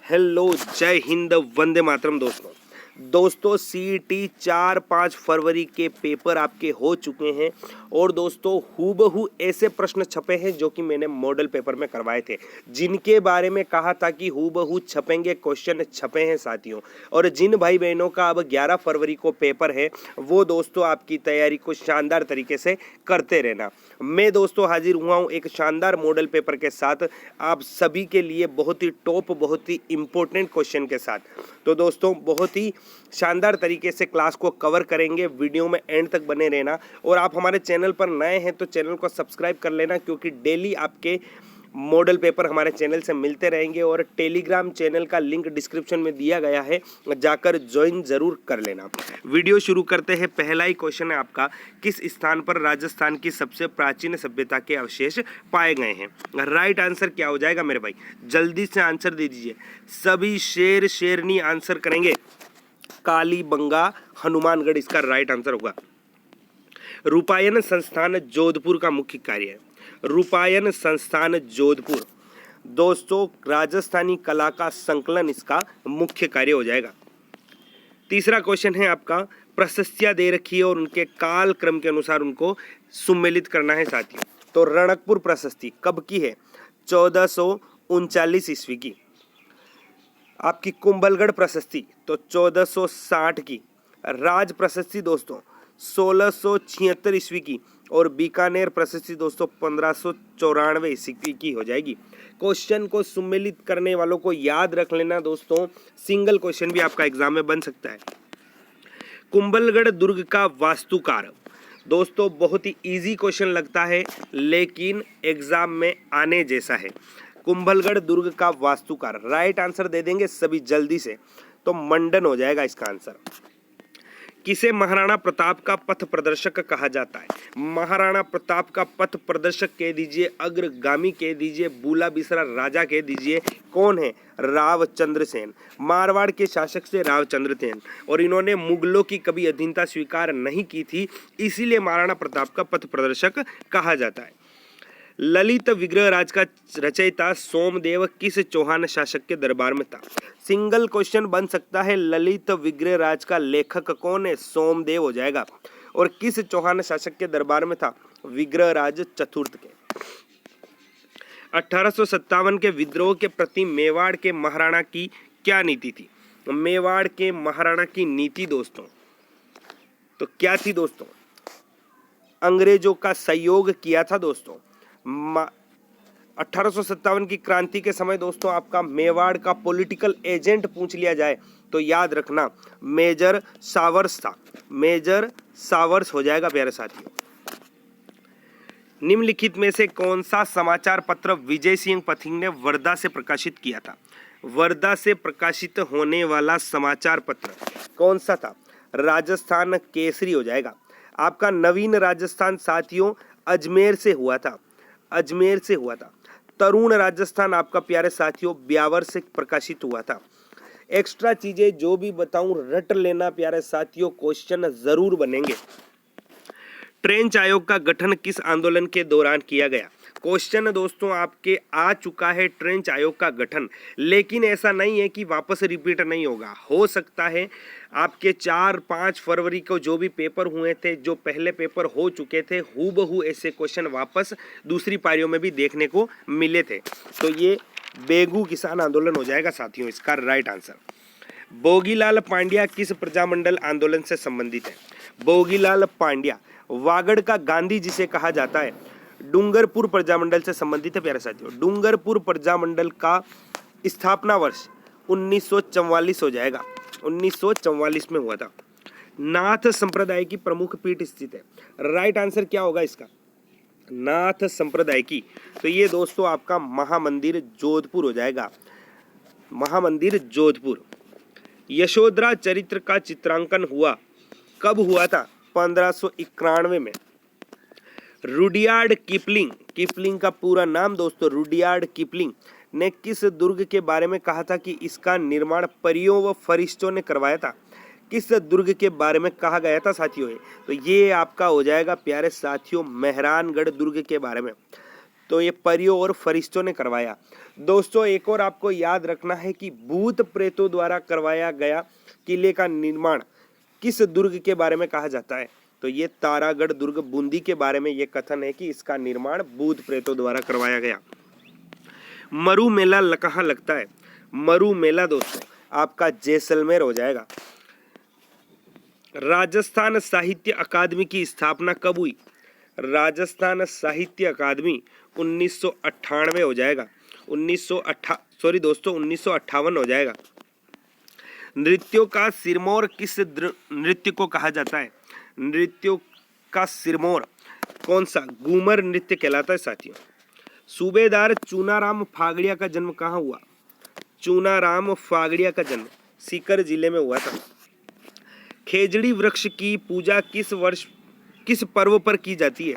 Hello, जय हिंद, वंदे मातरम। दोस्तों CET 4-5 फरवरी के पेपर आपके हो चुके हैं और दोस्तों हूबहू ऐसे प्रश्न छपे हैं जो कि मैंने मॉडल पेपर में करवाए थे, जिनके बारे में कहा था कि हूबहू छपेंगे, क्वेश्चन छपे हैं साथियों। और जिन भाई बहनों का अब 11 फरवरी को पेपर है वो दोस्तों आपकी तैयारी को शानदार तरीके से करते रहना। मैं दोस्तों हाजिर हुआ हूँ एक शानदार मॉडल पेपर के साथ, आप सभी के लिए बहुत ही टॉप, बहुत ही इम्पोर्टेंट क्वेश्चन के साथ। तो दोस्तों बहुत ही शानदार तरीके से क्लास को कवर करेंगे, वीडियो में एंड तक बने रहना। और आप हमारे चैनल पर नए हैं तो चैनल को सब्सक्राइब कर लेना, क्योंकि डेली आपके मॉडल पेपर हमारे चैनल से मिलते रहेंगे। और टेलीग्राम चैनल का लिंक डिस्क्रिप्शन में दिया गया है, जाकर ज्वाइन जरूर कर लेना। वीडियो शुरू करते हैं। पहला ही क्वेश्चन है आपका, किस स्थान पर राजस्थान की सबसे प्राचीन सभ्यता के अवशेष पाए गए हैं? राइट आंसर क्या हो जाएगा मेरे भाई? जल्दी से आंसर दे दीजिए। सभी शेर शेरनी आंसर करेंगे। कालीबंगा, हनुमानगढ़ इसका राइट आंसर होगा। रूपायन संस्थान जोधपुर का मुख्य कार्य है। रूपायन संस्थान जोधपुर दोस्तों राजस्थानी कला का संकलन इसका मुख्य कार्य हो जाएगा। तीसरा क्वेश्चन है आपका, प्रशस्तियां दे रखी है और उनके काल क्रम के अनुसार उनको सुमेलित करना है साथियों। तो रणकपुर प्रशस्ति कब की है? 1439 ईस्वी की। आपकी कुंभलगढ़ प्रशस्ति तो 1460 की। राज प्रशस्ति दोस्तों 1676 ईस्वी की। और बीकानेर प्रशस्ति दोस्तों 1594 ईस्वी की हो जाएगी। क्वेश्चन को सुमेलित करने वालों को याद रख लेना दोस्तों, सिंगल क्वेश्चन भी आपका एग्जाम में बन सकता है। कुंभलगढ़ दुर्ग का वास्तुकार दोस्तों बहुत ही इजी क्वेश्चन लगता है, लेकिन एग्जाम में आने जैसा है। कुंभलगढ़ दुर्ग का वास्तुकार राइट आंसर दे देंगे सभी जल्दी से, तो मंडन हो जाएगा इसका आंसर। किसे महाराणा प्रताप का पथ प्रदर्शक कहा जाता है? महाराणा प्रताप का पथ प्रदर्शक कह दीजिए, अग्रगामी कह दीजिए, बूला बिसरा राजा कह दीजिए। कौन है? रावचंद्र सेन। मारवाड़ के शासक से रावचंद्र सेन, और इन्होंने मुगलों की कभी अधीनता स्वीकार नहीं की थी, इसीलिए महाराणा प्रताप का पथ प्रदर्शक कहा जाता है। ललित विग्रह राज का रचयिता सोमदेव किस चौहान शासक के दरबार में था? सिंगल क्वेश्चन बन सकता है। ललित विग्रह राज का लेखक कौन है? सोमदेव हो जाएगा। और किस चौहान शासक के दरबार में था? विग्रह राज चतुर्थ के। 1857 के विद्रोह के प्रति मेवाड़ के महाराणा की क्या नीति थी? मेवाड़ के महाराणा की नीति दोस्तों तो क्या थी दोस्तों? अंग्रेजों का सहयोग किया था दोस्तों। 1857 की क्रांति के समय दोस्तों आपका मेवाड़ का पॉलिटिकल एजेंट पूछ लिया जाए तो याद रखना मेजर सावर्स था। मेजर सावर्स हो जाएगा प्यारे साथियों। निम्नलिखित में से कौन सा समाचार पत्र विजय सिंह पथिक ने वर्धा से प्रकाशित किया था? वर्धा से प्रकाशित होने वाला समाचार पत्र कौन सा था? राजस्थान केसरी हो जाएगा। आपका नवीन राजस्थान साथियों अजमेर से हुआ था। अजमेर से हुआ था। तरुण राजस्थान आपका प्यारे साथियों ब्यावर से प्रकाशित हुआ था। एक्स्ट्रा चीजें जो भी बताऊं रट लेना प्यारे साथियों, क्वेश्चन जरूर बनेंगे। ट्रेंच आयोग का गठन किस आंदोलन के दौरान किया गया? क्वेश्चन दोस्तों आपके आ चुका है ट्रेंच आयोग का गठन, लेकिन ऐसा नहीं है कि वापस रिपीट नहीं होगा। हो सकता है आपके 4-5 फरवरी को जो भी पेपर हुए थे, जो पहले पेपर हो चुके थे, हूबहू ऐसे क्वेश्चन वापस दूसरी पारियों में भी देखने को मिले थे। तो ये बेगू किसान आंदोलन हो जाएगा साथियों इसका राइट आंसर। भोगीलाल पांड्या किस प्रजामंडल आंदोलन से संबंधित है? भोगीलाल पांड्या वागड़ का गांधी जिसे कहा जाता है, डूंगरपुर प्रजामंडल से संबंधित है प्यारे साथियों। डूंगरपुर प्रजामंडल का स्थापना वर्ष 1944 हो जाएगा। 1944 में हुआ था। नाथ संप्रदाय की प्रमुख पीठ स्थित है। राइट आंसर क्या होगा इसका? नाथ संप्रदाय की, तो ये दोस्तों आपका महामंदिर जोधपुर हो जाएगा। महामंदिर जोधपुर। यशोधरा चरित्र का चित्रांकन हुआ कब हुआ था? 1591 में। रुडयार्ड किपलिंग, किपलिंग का पूरा नाम दोस्तों रुडयार्ड किपलिंग ने किस दुर्ग के बारे में कहा था कि इसका निर्माण परियों व फरिश्तों ने करवाया था? किस दुर्ग के बारे में कहा गया था साथियों? तो ये आपका हो जाएगा प्यारे साथियों मेहरानगढ़ दुर्ग के बारे में। तो ये परियों और फरिश्तों ने करवाया। दोस्तों एक और आपको याद रखना है कि भूत प्रेतों द्वारा करवाया गया किले का निर्माण किस दुर्ग के बारे में कहा जाता है? तो ये तारागढ़ दुर्ग बूंदी के बारे में ये कथन है कि इसका निर्माण भूत प्रेतों द्वारा करवाया गया। मरु मेला कहाँ लगता है? मरु मेला दोस्तों आपका जैसलमेर हो जाएगा। राजस्थान साहित्य अकादमी की स्थापना कब हुई? राजस्थान साहित्य अकादमी 1998 हो जाएगा। 1958 हो जाएगा। नृत्यों का सिरमौर किस नृत्य को कहा जाता है? नृत्यों का सिरमौर कौन सा? घूमर नृत्य कहलाता है साथियों। सूबेदार चूनाराम फागड़िया का जन्म कहाँ हुआ? चूनाराम फागड़िया का जन्म सीकर जिले में हुआ था। खेजड़ी वृक्ष की पूजा किस पर्व पर की जाती है?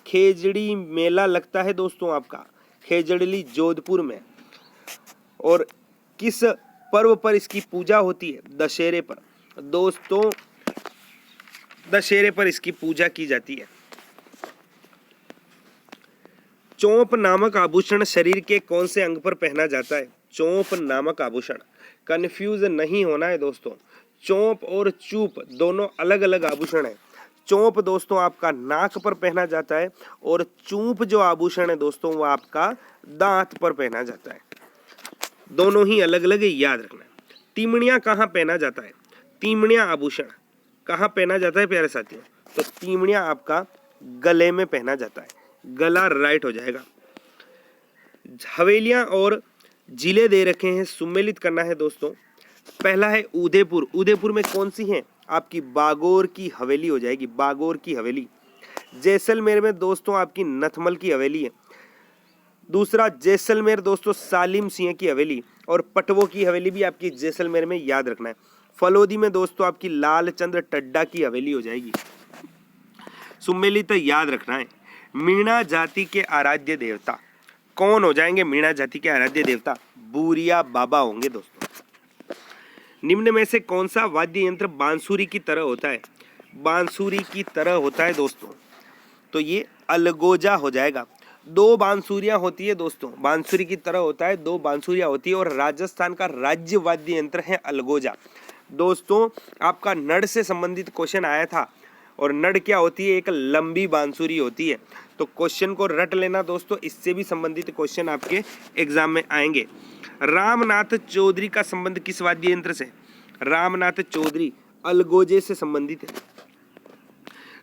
खेजड़ी मेला लगता है दोस्तों आपका खेजड़ली जोधपुर में। और किस पर्व पर इसकी पूजा होती है? दशहरे पर। दोस्तों दशहरे पर इसकी पूजा की जाती है। चौंप नामक आभूषण शरीर के कौन से अंग पर पहना जाता है? चौंप नामक आभूषण, कंफ्यूज नहीं होना है दोस्तों। चौंप और चूप दोनों अलग अलग आभूषण है। चौंप दोस्तों आपका नाक पर पहना जाता है और चूप जो आभूषण है दोस्तों वो आपका दांत पर पहना जाता है। दोनों ही अलग अलग याद रखना है। तीमड़ियां कहाँ पहना जाता है? तीमड़ियां आभूषण कहाँ पहना जाता है प्यारे साथियों? तो तीमड़ियां आपका गले में पहना जाता है। गला राइट हो जाएगा। हवेलियां और जिले दे रखे हैं, सुमेलित करना है दोस्तों। पहला है उदयपुर। उदयपुर में कौन सी है? आपकी बागोर की हवेली हो जाएगी। बागोर की हवेली। जैसलमेर में दोस्तों आपकी नथमल की हवेली है। दूसरा जैसलमेर दोस्तों सालिम सिंह की हवेली। और पटवो की हवेली भी आपकी जैसलमेर में याद रखना है। फलोदी में दोस्तों आपकी लालचंद टड्डा की हवेली हो जाएगी। सुमेलित याद रखना है। मीणा जाति के आराध्य देवता कौन हो जाएंगे? मीणा जाति के आराध्य देवता बूरिया बाबा होंगे दोस्तों। निम्न में से कौन सा वाद्य यंत्र बांसुरी की तरह होता है? बांसुरी की तरह होता है दोस्तों तो ये अलगोजा हो जाएगा। दो बांसुरियां होती है दोस्तों, बांसुरी की तरह होता है, दो बांसुरियां होती है और राजस्थान का राज्य वाद्य यंत्र है अलगोजा। दोस्तों आपका नड़ से संबंधित क्वेश्चन आया था और नड़ क्या होती है? एक लंबी बांसुरी होती है। तो क्वेश्चन को रट लेना दोस्तों, इससे भी संबंधित क्वेश्चन आपके एग्जाम में आएंगे। रामनाथ चौधरी का संबंध किस वाद्य यंत्र से? रामनाथ चौधरी अलगोजे से संबंधित है।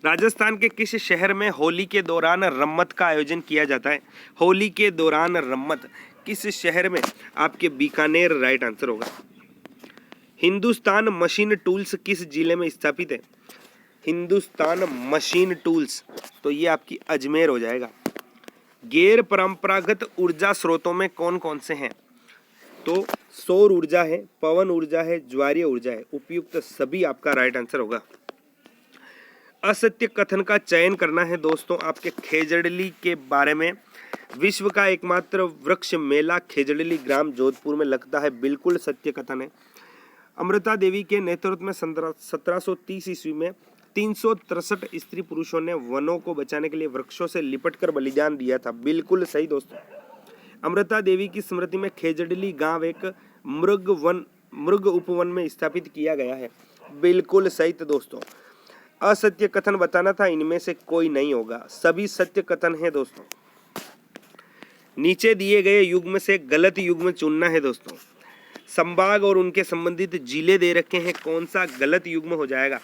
राजस्थान के किस शहर में होली के दौरान रम्मत का आयोजन किया जाता है? होली के दौरान रम्मत किस शहर में? आपके बीकानेर राइट आंसर होगा। हिंदुस्तान मशीन टूल्स किस जिले में स्थापित है? हिंदुस्तान मशीन टूल्स तो ये आपकी अजमेर हो जाएगा। गैर परंपरागत ऊर्जा स्रोतों में कौन कौन से हैं? तो सौर ऊर्जा है, पवन ऊर्जा है, ज्वारीय ऊर्जा है। उपयुक्त सभी आपका राइट आंसर होगा। असत्य कथन का चयन करना है दोस्तों आपके खेजड़ली के बारे में। विश्व का एकमात्र वृक्ष मेला खेजड़ली ग्राम जोधपुर में लगता है, बिल्कुल सत्य कथन है। अमृता देवी के नेतृत्व में 1730 ईस्वी में 363 स्त्री पुरुषों ने वनों को बचाने के लिए वृक्षों से लिपटकर बलिदान दिया था, बिल्कुल सही दोस्तों। अमृता देवी की स्मृति में खेजड़ली गांव एक मृग उपवन में स्थापित किया गया है, बिल्कुल सही तो दोस्तों। असत्य कथन बताना था, इनमें से कोई नहीं होगा, सभी सत्य कथन है दोस्तों। नीचे दिए गए युग्म से गलत युग्म चुनना है दोस्तों। संभाग और उनके संबंधित जिले दे रखे हैं, कौन सा गलत युग्म हो जाएगा?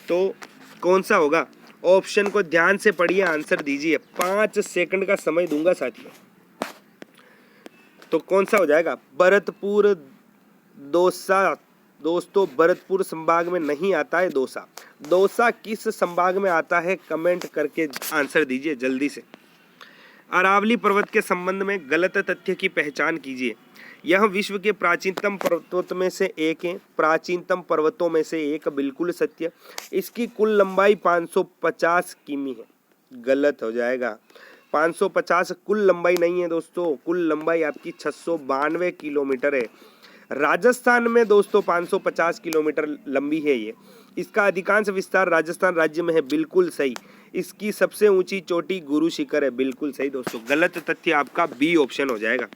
तो कौन सा होगा? ऑप्शन को ध्यान से पढ़िए, आंसर दीजिए। 5 सेकंड का समय दूंगा साथियों। तो कौन सा हो जाएगा? भरतपुर दौसा। दोस्तों भरतपुर संभाग में नहीं आता है दौसा। दौसा किस संभाग में आता है? कमेंट करके आंसर दीजिए जल्दी से। अरावली पर्वत के संबंध में गलत तथ्य की पहचान कीजिए। यह विश्व के प्राचीनतम पर्वतों में से एक है, प्राचीनतम पर्वतों में से एक, बिल्कुल सत्य। इसकी कुल लंबाई 550 किमी है, गलत हो जाएगा। 550 कुल लंबाई नहीं है दोस्तों, कुल लंबाई आपकी 692 किलोमीटर है। राजस्थान में दोस्तों 550 किलोमीटर लंबी है ये। इसका अधिकांश विस्तार राजस्थान राज्य में है, बिल्कुल सही। इसकी सबसे ऊंची चोटी गुरु शिखर है, बिल्कुल सही दोस्तों। गलत तथ्य आपका बी ऑप्शन हो जाएगा।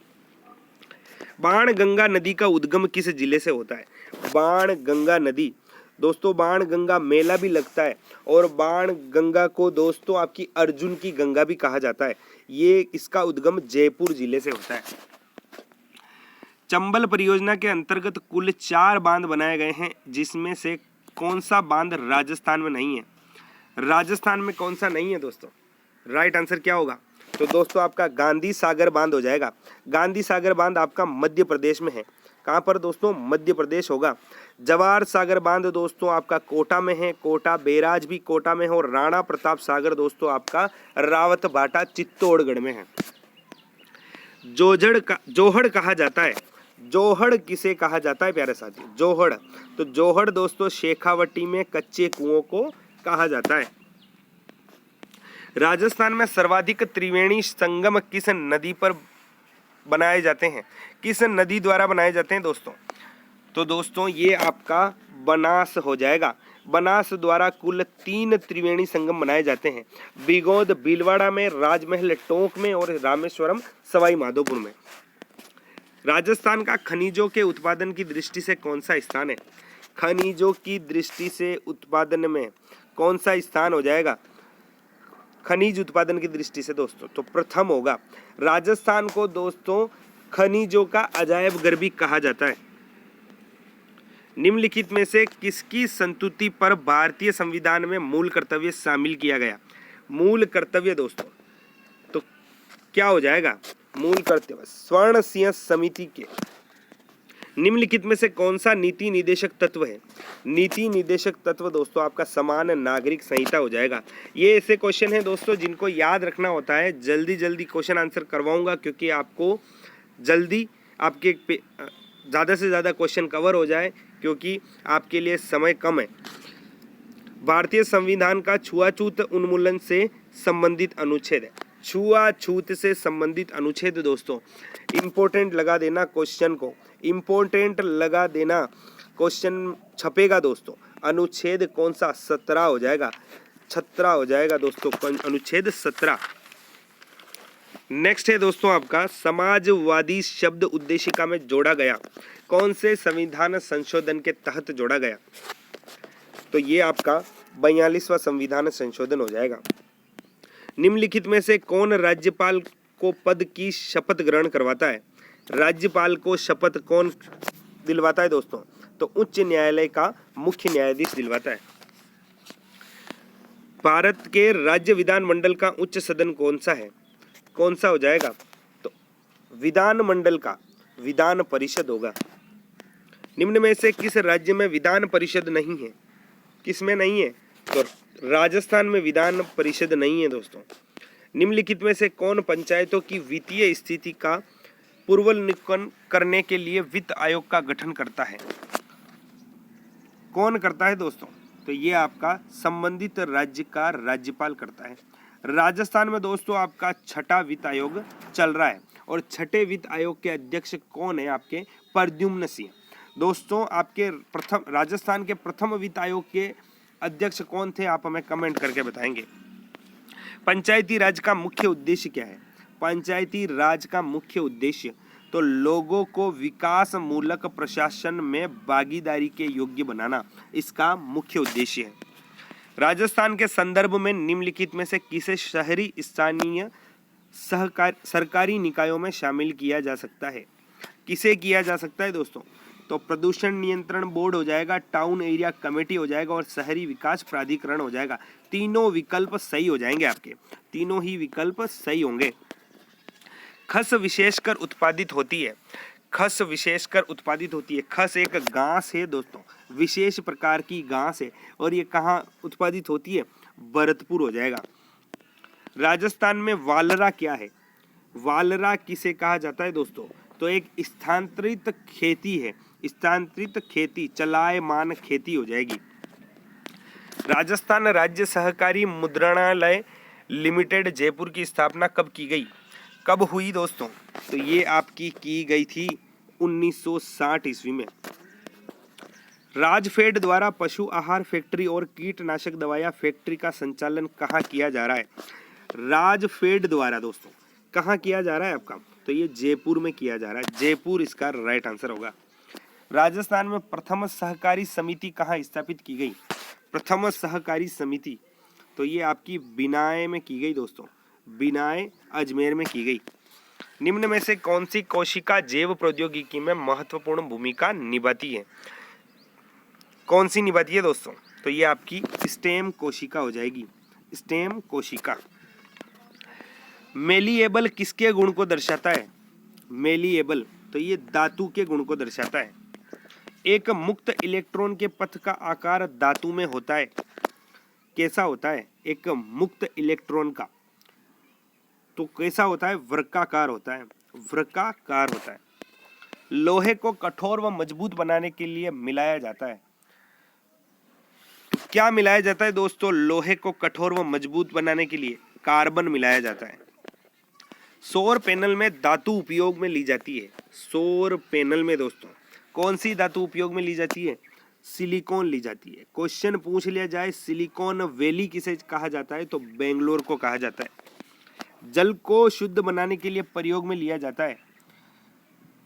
बाण गंगा नदी का उद्गम किस जिले से होता है? बाण गंगा नदी दोस्तों, बाण गंगा मेला भी लगता है और बाण गंगा को दोस्तों आपकी अर्जुन की गंगा भी कहा जाता है। ये इसका उद्गम जयपुर जिले से होता है। चंबल परियोजना के अंतर्गत कुल 4 बांध बनाए गए हैं, जिसमें से कौन सा बांध राजस्थान में नहीं है? राजस्थान में कौन सा नहीं है दोस्तों? राइट आंसर क्या होगा? तो दोस्तों आपका गांधी सागर बांध हो जाएगा। गांधी सागर बांध आपका मध्य प्रदेश में है। कहाँ पर दोस्तों? मध्य प्रदेश होगा। जवाहर सागर बांध दोस्तों आपका कोटा में है। कोटा बैराज भी कोटा में है और राणा प्रताप सागर दोस्तों आपका रावत भाटा चित्तौड़गढ़ में है। जोहड़ कहा जाता है। जोहड़ किसे कहा जाता है प्यारे साथी? जोहड़, तो जोहड़ दोस्तों शेखावटी में कच्चे कुओं को कहा जाता है। राजस्थान में सर्वाधिक त्रिवेणी संगम किस नदी पर बनाए जाते हैं? किस नदी द्वारा बनाए जाते हैं दोस्तों? तो दोस्तों ये आपका बनास हो जाएगा। बनास द्वारा कुल 3 त्रिवेणी संगम बनाए जाते हैं। बिगोद भीलवाड़ा में, राजमहल टोंक में और रामेश्वरम सवाई माधोपुर में। राजस्थान का खनिजों के उत्पादन की दृष्टि से कौन सा स्थान है? खनिजों की दृष्टि से उत्पादन में कौन सा स्थान हो जाएगा? खनिज उत्पादन की दृष्टि से दोस्तों तो प्रथम होगा। राजस्थान को दोस्तों खनिजों का अजायब घर भी कहा जाता है। निम्नलिखित में से किसकी संतुति पर भारतीय संविधान में मूल कर्तव्य शामिल किया गया? मूल कर्तव्य दोस्तों तो क्या हो जाएगा? मूल कर्तव्य स्वर्ण सिंह समिति के निम्नलिखित में से कौन सा नीति निदेशक तत्व है? नीति निदेशक तत्व दोस्तों आपका समान नागरिक संहिता हो जाएगा। ये ऐसे क्वेश्चन है दोस्तों जिनको याद रखना होता है। जल्दी जल्दी क्वेश्चन आंसर करवाऊंगा क्योंकि आपको जल्दी आपके ज़्यादा से ज़्यादा क्वेश्चन कवर हो जाए, क्योंकि आपके लिए समय कम है। भारतीय संविधान का छुआछूत उन्मूलन से संबंधित अनुच्छेद है। छुआछूत से संबंधित अनुच्छेद दोस्तों इंपॉर्टेंट लगा देना क्वेश्चन को, इंपॉर्टेंट लगा देना, क्वेश्चन छपेगा दोस्तों। अनुच्छेद कौन सा? 17 हो जाएगा, 17 हो जाएगा दोस्तों, अनुच्छेद 17। नेक्स्ट है दोस्तों आपका समाजवादी शब्द उद्देशिका में जोड़ा गया। कौन से संविधान संशोधन के तहत जोड़ा गया? तो ये आपका 42वां संविधान संशोधन हो जाएगा। निम्नलिखित में से कौन राज्यपाल को पद की शपथ ग्रहण करवाता है? राज्यपाल को शपथ कौन दिलवाता है दोस्तों? तो उच्च न्यायालय का मुख्य न्यायाधीश दिलवाता है। भारत के राज्य विधानमंडल का उच्च सदन कौन सा है? कौन सा हो जाएगा? तो विधानमंडल का विधान परिषद होगा। निम्न में से किस राज्य में विधान परिषद नहीं है? किस में नहीं है? तो राजस्थान में विधान परिषद नहीं है दोस्तों। निम्नलिखित में से कौन पंचायतों की वित्तीय स्थिति का पूर्वावलोकन करने के लिए वित्त आयोग का गठन करता है? कौन करता है दोस्तों? तो ये आपका संबंधित राज्य का राज्यपाल करता है। राजस्थान में दोस्तों आपका 6ठा वित्त आयोग चल रहा है और 6ठे वित्त आयोग के अध्यक्ष कौन है? आपके प्रद्युम्न सिंह। दोस्तों आपके राजस्थान के प्रथम वित्त आयोग के अध्यक्ष कौन थे? आप हमें कमेंट करके बताएंगे। पंचायती राज का मुख्य उद्देश्य क्या है? पंचायती राज का मुख्य उद्देश्य तो लोगों को विकास मूलक प्रशासन में भागीदारी के योग्य बनाना इसका मुख्य उद्देश्य है। राजस्थान के संदर्भ में निम्नलिखित में से किसे शहरी स्थानीय सरकारी निकायों में शामिल किया जा सकता है? किसे किया जा सकता है दोस्तों? तो प्रदूषण नियंत्रण बोर्ड हो जाएगा, टाउन एरिया कमेटी हो जाएगा और शहरी विकास प्राधिकरण हो जाएगा। तीनों विकल्प सही हो जाएंगे आपके, तीनों ही विकल्प सही होंगे। खस विशेषकर उत्पादित होती है। खस विशेषकर उत्पादित होती है। खस एक घास है दोस्तों, विशेष प्रकार की घास है और ये कहाँ उत्पादित होती है? भरतपुर हो जाएगा। राजस्थान में वालरा क्या है? वालरा किसे कहा जाता है दोस्तों? तो एक स्थानांतरित खेती है, स्थानांतरित खेती, चलायमान खेती हो जाएगी। राजस्थान राज्य सहकारी मुद्रणालय लिमिटेड जयपुर की स्थापना कब की गई? कब हुई दोस्तों? तो ये आपकी की गई थी 1960 ईस्वी में। राजफेड द्वारा पशु आहार फैक्ट्री और कीटनाशक दवाइयाँ फैक्ट्री का संचालन कहाँ किया जा रहा है? राजफेड द्वारा दोस्तों कहाँ किया जा रहा है आपका? तो ये जयपुर में किया जा रहा है। जयपुर इसका राइट आंसर होगा। राजस्थान में प्रथम सहकारी समिति कहाँ स्थापित की गई? प्रथम सहकारी समिति तो ये आपकी बिनाए में की गई दोस्तों, बिनाए अजमेर में की गई। निम्न में से कौन सी कोशिका जैव प्रौद्योगिकी में महत्वपूर्ण भूमिका निभाती है? कौन सी निभाती है दोस्तों? तो ये आपकी स्टेम कोशिका हो जाएगी, स्टेम कोशिका। मेलिएबल किसके गुण को दर्शाता है? मेलिएबल तो ये धातु के गुण को दर्शाता है। एक मुक्त इलेक्ट्रॉन के पथ का आकार धातु में होता है, कैसा होता है? एक मुक्त इलेक्ट्रॉन का तो कैसा होता है? वृत्ताकार होता है, वृत्ताकार होता है। लोहे को कठोर व मजबूत बनाने के लिए मिलाया जाता है। क्या मिलाया जाता है दोस्तों? लोहे को कठोर व मजबूत बनाने के लिए कार्बन मिलाया जाता है। सौर पैनल में धातु उपयोग में ली जाती है। सौर पैनल में दोस्तों कौन सी धातु उपयोग में ली जाती है? सिलिकॉन ली जाती है। क्वेश्चन पूछ लिया जाए सिलिकॉन वैली किसे कहा जाता है? तो बेंगलोर को कहा जाता है। जल को शुद्ध बनाने के लिए प्रयोग में लिया जाता है।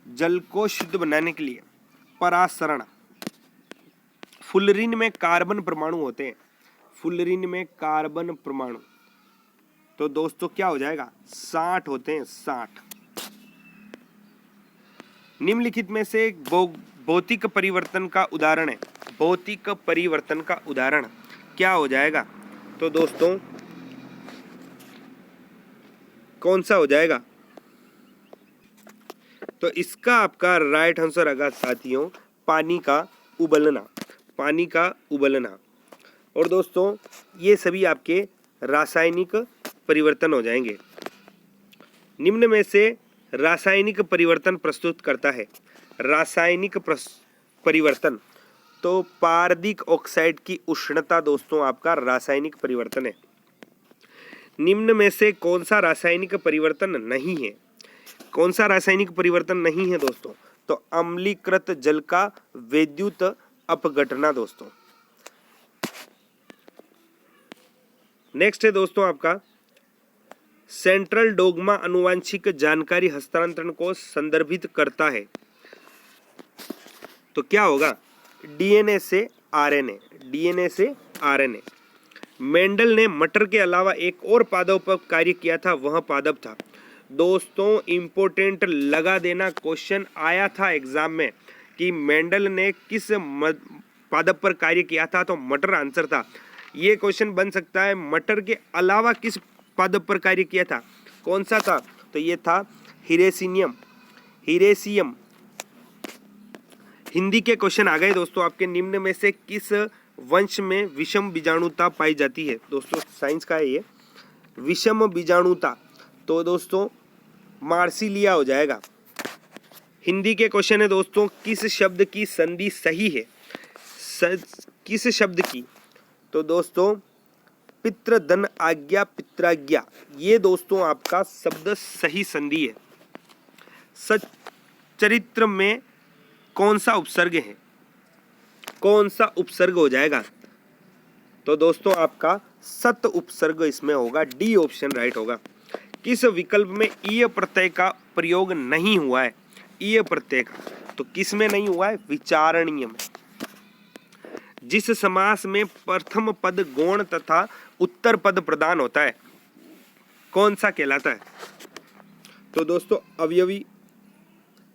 जल को शुद्ध बनाने के लिए परासरण। फुलरिन में कार्बन परमाणु होते हैं। फुलरिन में कार्बन परमाणु तो दोस्तों क्या हो जाएगा? 60 होते हैं, 60। निम्नलिखित में से भौतिक परिवर्तन का उदाहरण है। भौतिक परिवर्तन का उदाहरण क्या हो जाएगा? तो दोस्तों कौन सा हो जाएगा? तो इसका आपका राइट आंसर आएगा साथियों पानी का उबलना, पानी का उबलना। और दोस्तों ये सभी आपके रासायनिक परिवर्तन हो जाएंगे। निम्न में से रासायनिक परिवर्तन प्रस्तुत करता है। रासायनिक परिवर्तन तो पारदिक ऑक्साइड की उष्णता दोस्तों आपका रासायनिक परिवर्तन है। निम्न में से कौन सा रासायनिक परिवर्तन नहीं है? कौन सा रासायनिक परिवर्तन नहीं है दोस्तों? तो अम्लीकृत जल का विद्युत अपघटना दोस्तों। नेक्स्ट है दोस्तों आपका सेंट्रल डोग्मा आनुवांशिक जानकारी हस्तांतरण को संदर्भित करता है। तो क्या होगा? डीएनए से आरएनए, डीएनए से आरएनए। मेंडल ने मटर के अलावा एक और पादप पर कार्य किया था, वह पादप था दोस्तों। इंपोर्टेंट लगा देना, क्वेश्चन आया था एग्जाम में कि मेंडल ने किस पादप पर कार्य किया था, तो मटर आंसर था। ये क्वेश्चन बन सकता है मटर के अलावा किस पादप पर कार्य किया था, कौन सा था? तो ये था हिरेसिनियम, हिरेसियम। हिंदी के क्वेश्चन आ गए दोस्तों आपके। निम्न में से किस वंश में विषम बीजाणुता पाई जाती है? दोस्तों साइंस का है ये, विषम बीजाणुता तो दोस्तों मार्सिलिया हो जाएगा। हिंदी के क्वेश्चन है दोस्तों किस शब्द की संधि सही है? किस शब्द की? तो दोस्तों पितृधन आज्ञा, पित्राज्ञा, ये दोस्तों आपका शब्द सही संधि है। सच्चरित्र में कौन सा उपसर्ग है? कौन सा उपसर्ग हो जाएगा? तो दोस्तों आपका सत उपसर्ग इसमें होगा, डी ऑप्शन राइट होगा। किस विकल्प में ईय प्रत्यय का प्रयोग नहीं हुआ है? ईय प्रत्यय का तो किस में नहीं हुआ है? विचारणीय में। जिस समास में प्रथम पद गौण तथा उत्तर पद प्रधान होता है, कौन सा कहलाता है? तो दोस्तों अवयवी,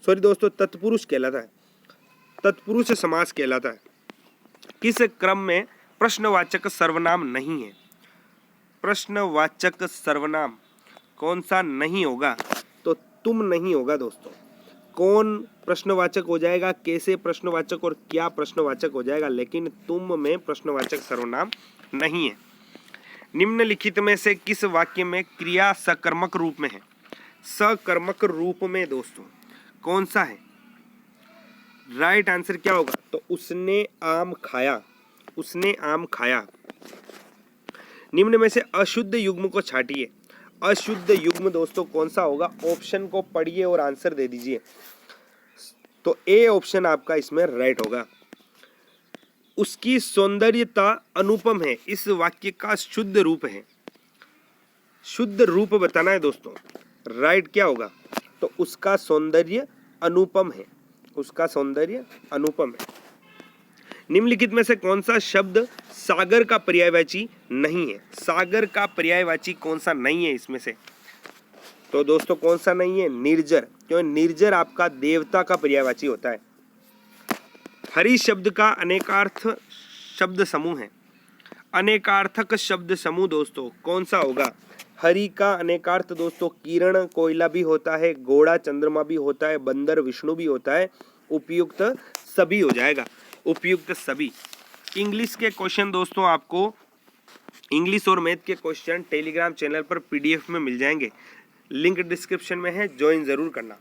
सॉरी दोस्तों तत्पुरुष कहलाता है, तत्पुरुष समास कहलाता है। किस क्रम में प्रश्नवाचक सर्वनाम नहीं है? प्रश्नवाचक सर्वनाम कौन सा नहीं होगा? तो तुम नहीं होगा दोस्तों। कौन प्रश्नवाचक हो जाएगा, कैसे प्रश्नवाचक और क्या प्रश्नवाचक हो जाएगा, लेकिन तुम में प्रश्नवाचक सर्वनाम नहीं है। निम्नलिखित में से किस वाक्य में क्रिया सकर्मक रूप में है? सकर्मक रूप में दोस्तों कौन सा है? राइट आंसर क्या होगा? तो उसने आम खाया, उसने आम खाया। निम्न में से अशुद्ध युग्म को छांटिए। अशुद्ध युग्म दोस्तों कौन सा होगा? ऑप्शन को पढ़िए और आंसर दे दीजिए। तो ए ऑप्शन आपका इसमें राइट होगा। उसकी सौंदर्यता अनुपम है, इस वाक्य का शुद्ध रूप है। शुद्ध रूप बताना है दोस्तों, राइट क्या होगा? तो उसका सौंदर्य अनुपम है, उसका सौंदर्य अनुपम है। निम्नलिखित में से कौन सा शब्द सागर का पर्यायवाची नहीं है? सागर का पर्यायवाची कौन सा नहीं है इसमें से? तो दोस्तों कौन सा नहीं है? निर्जर, क्यों? निर्जर आपका देवता का पर्यायवाची होता है। हरि शब्द का अनेकार्थ शब्द समूह है। अनेकार्थक शब्द समूह दोस्तों कौन सा होगा? हरि का अनेकार्थ दोस्तों किरण कोयला भी होता है, घोड़ा चंद्रमा भी होता है, बंदर विष्णु भी होता है, उपयुक्त सभी हो जाएगा, उपयुक्त सभी। इंग्लिश के क्वेश्चन दोस्तों आपको, इंग्लिश और मैथ के क्वेश्चन टेलीग्राम चैनल पर पीडीएफ में मिल जाएंगे, लिंक डिस्क्रिप्शन में है, ज्वाइन जरूर करना।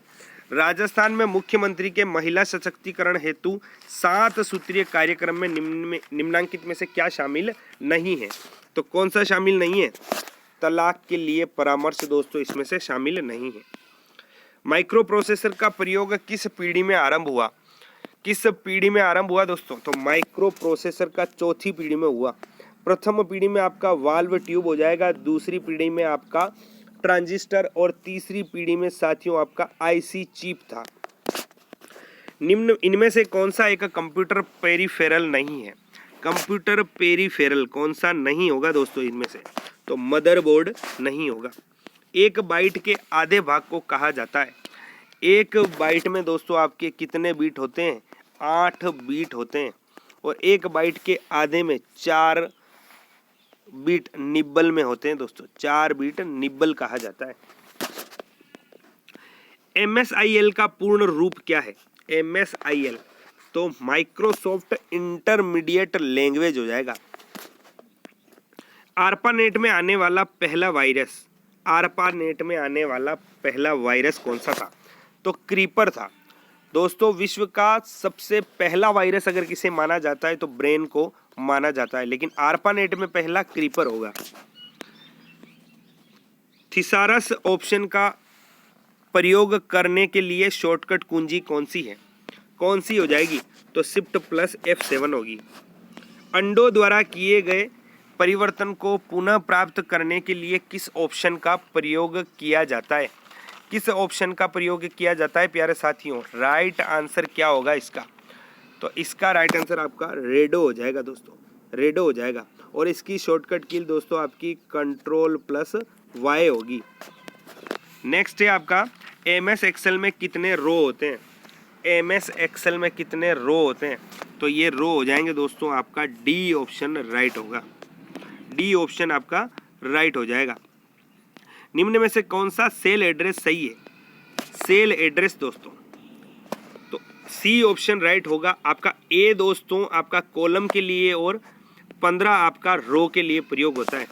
राजस्थान में मुख्यमंत्री के महिला सशक्तिकरण हेतु 7 सूत्रीय कार्यक्रम में निम्नांकित में से क्या शामिल नहीं है? तो कौन सा शामिल नहीं है? तलाक के लिए परामर्श दोस्तों इसमें से शामिल नहीं है। माइक्रो प्रोसेसर का प्रयोग किस पीढ़ी में आरंभ हुआ? किस पीढ़ी में आरंभ हुआ दोस्तों? तो माइक्रो प्रोसेसर का चौथी पीढ़ी में हुआ। प्रथम पीढ़ी में आपका वाल्व ट्यूब हो जाएगा, दूसरी पीढ़ी में आपका ट्रांजिस्टर और तीसरी पीढ़ी में साथियों आपका आईसी चिप था। निम्न इनमें से कौन सा एक कंप्यूटर पेरिफेरल नहीं है? कंप्यूटर पेरिफेरल कौन सा नहीं होगा दोस्तों इनमें से? तो मदरबोर्ड नहीं होगा। एक बाइट के आधे भाग को कहा जाता है। एक बाइट में दोस्तों आपके कितने बीट होते हैं? 8 बीट होते हैं, और एक बाइट के आधे में 4 बीट निब्बल में होते हैं दोस्तों, 4 बीट निब्बल कहा जाता है। MSIL का पूर्ण रूप क्या है? MSIL तो माइक्रोसॉफ्ट इंटरमीडिएट लैंग्वेज हो जाएगा। ARPANET में आने वाला पहला वायरस, ARPANET में आने वाला पहला वायरस कौन सा था? तो क्रीपर था दोस्तों। विश्व का सबसे पहला वायरस अगर किसे माना जाता है तो ब्रेन को माना जाता है, लेकिन ARPANET में पहला क्रीपर होगा। थिसारस ऑप्शन का प्रयोग करने के लिए शॉर्टकट कुंजी कौन सी है? कौन सी हो जाएगी? तो शिफ्ट प्लस F7 होगी। अंडों द्वारा किए गए परिवर्तन को पुनः प्राप्त करने के लिए किस ऑप्शन का प्रयोग किया जाता है? किस ऑप्शन का प्रयोग किया जाता है प्यारे साथियों? राइट आंसर क्या होगा इसका? तो इसका राइट आंसर आपका रेडो हो जाएगा दोस्तों, रेडो हो जाएगा। और इसकी शॉर्टकट की दोस्तों आपकी Ctrl+Y होगी। नेक्स्ट है आपका MS एक्सेल में कितने रो होते हैं? MS एक्सेल में कितने रो होते हैं? तो ये रो हो जाएंगे दोस्तों आपका डी ऑप्शन राइट होगा, डी ऑप्शन आपका राइट हो जाएगा। निम्न में से कौन सा सेल एड्रेस सही है? सेल एड्रेस दोस्तों तो सी ऑप्शन राइट होगा। आपका ए दोस्तों आपका कॉलम के लिए और 15 आपका रो के लिए प्रयोग होता है।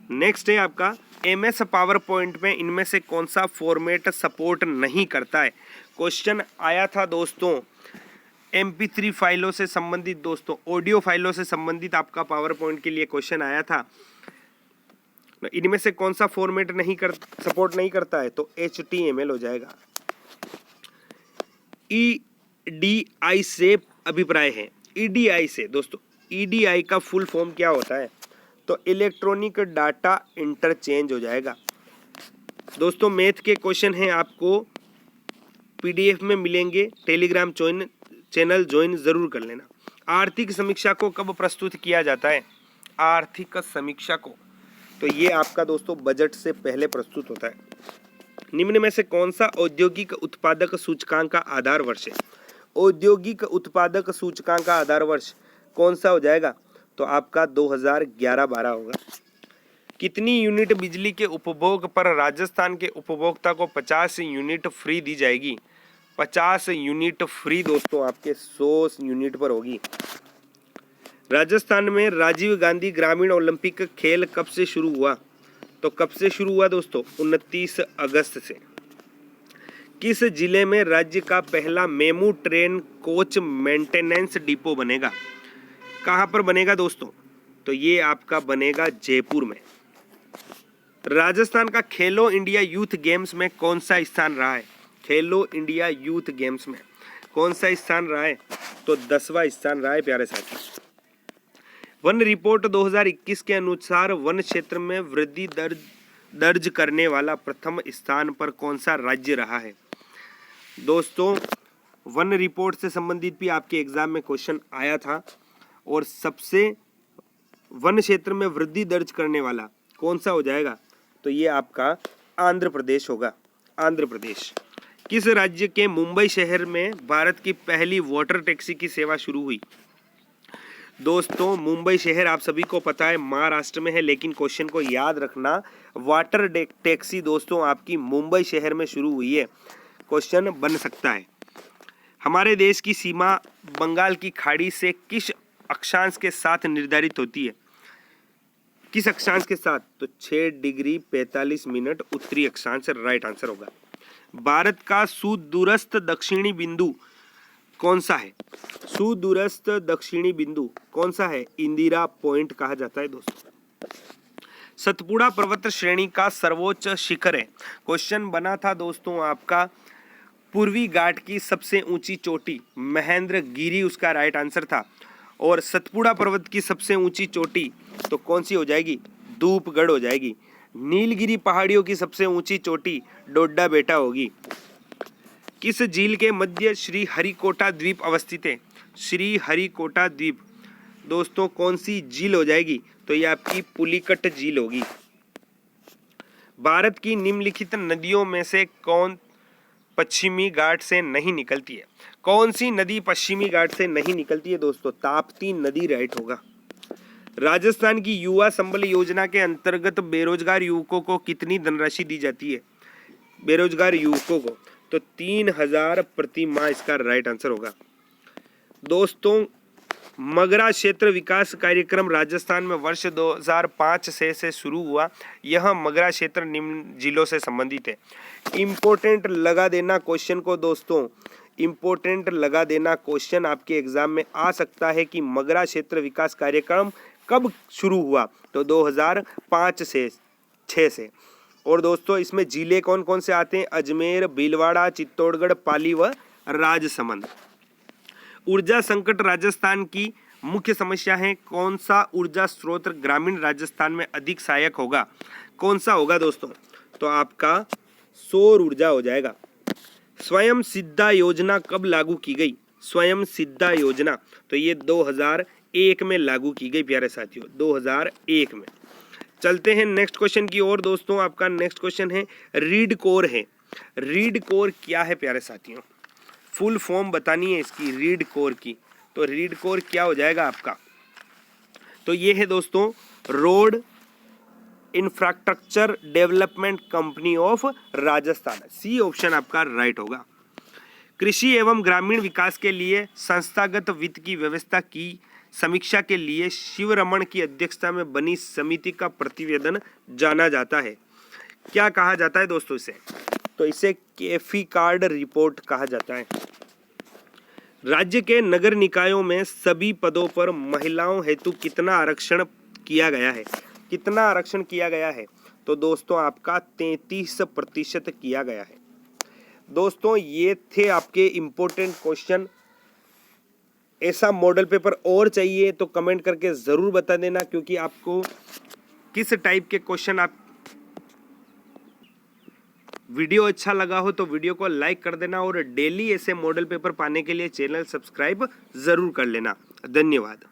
नेक्स्ट है आपका MS पावर पॉइंट में इनमें से कौन सा फॉर्मेट सपोर्ट नहीं करता है? क्वेश्चन आया था दोस्तों MP3 फाइलों से संबंधित दोस्तों, ऑडियो फाइलों से संबंधित आपका पावर पॉइंट के लिए क्वेश्चन आया था। इनमें से कौन सा फॉर्मेट सपोर्ट नहीं करता है? तो HTML हो जाएगा। EDI से अभिप्राय है। EDI से दोस्तों, EDI का फुल फॉर्म क्या होता है? तो इलेक्ट्रॉनिक डाटा इंटरचेंज हो जाएगा दोस्तों। मैथ के क्वेश्चन हैं आपको PDF में मिलेंगे, टेलीग्राम चैनल ज्वाइन जरूर कर लेना। आर्थिक समीक्षा को कब प्रस्तुत किया जाता है? आर्थिक समीक्षा को तो ये आपका दोस्तों बजट से पहले प्रस्तुत होता है। निम्न में से कौन सा औद्योगिक उत्पादक सूचकांक का आधार वर्ष है? औद्योगिक उत्पादक सूचकांक का आधार वर्ष कौन सा हो जाएगा? तो आपका 2011-12 होगा। कितनी यूनिट बिजली के उपभोग पर राजस्थान के उपभोक्ता को 50 यूनिट फ्री दी जाएगी? 50 यूनिट फ्री दोस्तों आपके 100 यूनिट पर होगी। राजस्थान में राजीव गांधी ग्रामीण ओलंपिक खेल कब से शुरू हुआ? तो कब से शुरू हुआ दोस्तों? 29 अगस्त से। किस जिले में राज्य का पहला MEMU train coach maintenance depot बनेगा? कहाँ पर बनेगा दोस्तों? तो ये आपका बनेगा जयपुर में। राजस्थान का खेलो इंडिया यूथ गेम्स में कौन सा स्थान रहा है? खेलो इंडिया यूथ गेम्स में कौन सा स्थान रहा है? तो 10वां स्थान रहा है प्यारे साथी। वन रिपोर्ट 2021 के अनुसार वन क्षेत्र में वृद्धि दर्ज करने वाला प्रथम स्थान पर कौन सा राज्य रहा है? दोस्तों, वन रिपोर्ट से संबंधित भी आपके एग्जाम में क्वेश्चन आया था, और सबसे वन क्षेत्र में वृद्धि दर्ज करने वाला कौन सा हो जाएगा? तो ये आपका आंध्र प्रदेश होगा। आंध्र प्रदेश। किस राज्य के मुंबई शहर में भारत की पहली वाटर टैक्सी की सेवा शुरू हुई? दोस्तों, मुंबई शहर आप सभी को पता है महाराष्ट्र में है, लेकिन क्वेश्चन को याद रखना, वाटर टैक्सी दोस्तों आपकी मुंबई शहर में शुरू हुई है। क्वेश्चन बन सकता है। हमारे देश की सीमा बंगाल की खाड़ी से किस अक्षांश के साथ निर्धारित होती है? किस अक्षांश के साथ? तो 6 डिग्री 45 मिनट उत्तरी अक्षांश राइट आंसर होगा। भारत का सुदूरस्थ दक्षिणी बिंदु कौन सा है? सुदूरस्थ दक्षिणी बिंदु कौन सा है? इंदिरा पॉइंट कहा जाता है दोस्तों। सतपुड़ा पर्वत श्रेणी का सर्वोच्च शिखर है। क्वेश्चन बना था दोस्तों आपका पूर्वी घाट की सबसे ऊंची चोटी महेंद्रगिरी उसका राइट आंसर था। और सतपुड़ा पर्वत की सबसे ऊंची चोटी तो कौन सी हो जाएगी? धूपगढ़ हो जाएगी। नीलगिरी पहाड़ियों की सबसे ऊंची चोटी डोडा बेटा होगी। किस झील के मध्य श्री हरिकोटा द्वीप अवस्थित है? श्री हरिकोटा द्वीप दोस्तों कौन सी झील हो जाएगी? तो ये आपकी पुलिकट झील होगी। भारत की निम्नलिखित नदियों में से कौन पश्चिमी घाट से नहीं निकलती है? कौन सी नदी पश्चिमी घाट से नहीं निकलती है दोस्तों? ताप्ती नदी राइट होगा। राजस्थान की युवा संबल योजना के अंतर्गत बेरोजगार युवकों को कितनी धनराशि दी जाती है? बेरोजगार युवकों को तो 3000 प्रति माह इसका राइट आंसर होगा। दोस्तों, मगरा क्षेत्र विकास कार्यक्रम राजस्थान में वर्ष 2005 से शुरू हुआ। यह मगरा क्षेत्र निम्न जिलों से संबंधित है। इम्पोर्टेंट लगा देना क्वेश्चन को दोस्तों, इम्पोर्टेंट लगा देना क्वेश्चन आपके एग्जाम में आ सकता है कि मगरा क्षेत्र विकास कार्यक्रम कब शुरू हुआ? तो 2005 से 6 से। और दोस्तों इसमें जिले कौन कौन से आते हैं? अजमेर, भीलवाड़ा, चित्तौड़गढ़, पाली व राजसमंद। ऊर्जा संकट राजस्थान की मुख्य समस्या है। कौन सा ऊर्जा स्रोत ग्रामीण राजस्थान में अधिक सहायक होगा? कौन सा होगा दोस्तों? तो आपका सौर ऊर्जा हो जाएगा। स्वयं सिद्धा योजना कब लागू की गई? स्वयं सिद्धा योजना तो ये 2001 में लागू की गई प्यारे साथियों, 2001 में। चलते हैं नेक्स्ट क्वेश्चन की ओर दोस्तों। आपका नेक्स्ट क्वेश्चन है रीड कोर है। रीड कोर क्या है प्यारे साथियों? फुल फॉर्म बतानी है इसकी रीड कोर की। तो रीड कोर क्या हो जाएगा आपका? तो ये है दोस्तों road infrastructure development company of Rajasthan. C option आपका राइट होगा। कृषि एवं ग्रामीण विकास के लिए संस्थागत वित्त की व्यवस्था की समीक्षा के लिए शिवरमण की अध्यक्षता में बनी समिति का प्रतिवेदन जाना जाता है। क्या कहा जाता है दोस्तों इसे? तो इसे कैफी कार्ड रिपोर्ट कहा जाता है। राज्य के नगर निकायों में सभी पदों पर महिलाओं हेतु कितना आरक्षण किया गया है? कितना आरक्षण किया गया है? तो दोस्तों आपका 33% किया गया है। दोस्तों ये थे आपके इम्पोर्टेंट क्वेश्चन। ऐसा मॉडल पेपर और चाहिए तो कमेंट करके ज़रूर बता देना, क्योंकि आपको किस टाइप के क्वेश्चन आप वीडियो अच्छा लगा हो तो वीडियो को लाइक कर देना, और डेली ऐसे मॉडल पेपर पाने के लिए चैनल सब्सक्राइब ज़रूर कर लेना। धन्यवाद।